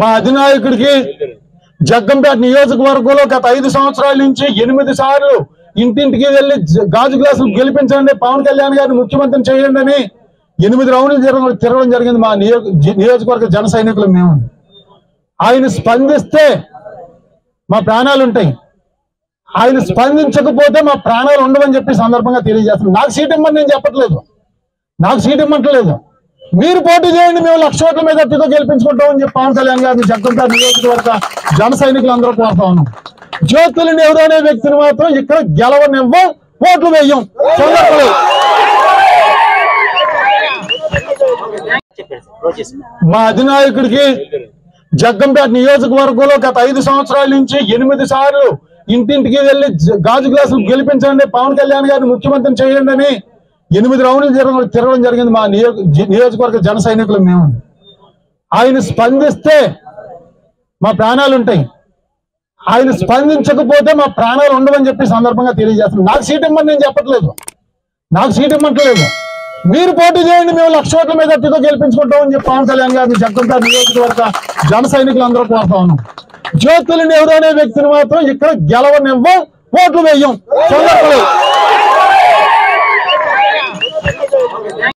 మా అధినాయకుడికి జగ్గంపేట నియోజకవర్గంలో గత 5 సంవత్సరాల నుంచి 8 సార్లు ఇంటింటికి వెళ్లి గాజు గ్లాసులు గెలిపించండి, పవన్ కళ్యాణ్ గారిని ముఖ్యమంత్రిని చేయండి అని 8 రౌండ్లు తిరగడం జరిగింది. మా నియోజకవర్గ జన సైనికులు మేము. ఆయన స్పందిస్తే మా ప్రాణాలు ఉంటాయి, ఆయన స్పందించకపోతే మా ప్రాణాలు ఉండవని చెప్పి సందర్భంగా తెలియజేస్తున్నాం. నాకు సీట్ ఇవ్వమని నేను చెప్పట్లేదు, నాకు సీట్ ఇవ్వట్లేదు. మీరు పోటీ చేయండి, మేము 1,00,000 ఓట్ల మీద అట్టితో గెలిపించుకుంటామని చెప్పి పవన్ కళ్యాణ్ గారిని జగ్గంపేట నియోజకవర్గ జన సైనికులు అందరూ కోరుతా ఉన్నాం. జ్యోతుల నెహ్రూ అనే వ్యక్తిని మాత్రం ఇక్కడ గెలవనివ్వం, ఓట్లు వేయం. మా అధినాయకుడికి జగ్గంపేట నియోజకవర్గంలో గత 5 సంవత్సరాల నుంచి 8 సార్లు ఇంటింటికి వెళ్లి గాజు గ్లాసులు గెలిపించండి, పవన్ కళ్యాణ్ గారిని ముఖ్యమంత్రిని చేయండి అని 8 రౌండ్లు తిరగడం జరిగింది. మా నియోజకవర్గ జన సైనికులు మేము. ఆయన స్పందిస్తే మా ప్రాణాలు ఉంటాయి, ఆయన స్పందించకపోతే మా ప్రాణాలు ఉండవని చెప్పి సందర్భంగా తెలియజేస్తున్నాం. నాకు సీట్ ఇవ్వమని నేను చెప్పట్లేదు, నాకు సీట్ ఇవ్వట్లేదు. మీరు పోటీ చేయండి, మేము 1,00,000 ఓట్ల మీద అట్టితో గెలిపించుకుంటామని చెప్పి పవన్ కళ్యాణ్ గారిని జగ్గంపేట నియోజకవర్గ జన సైనికులు అందరూ కోరుతా ఉన్నాం. జ్యోతుల నెహ్రూ అనే వ్యక్తిని మాత్రం ఇక్కడ గెలవనివ్వం, ఓట్లు వేయం.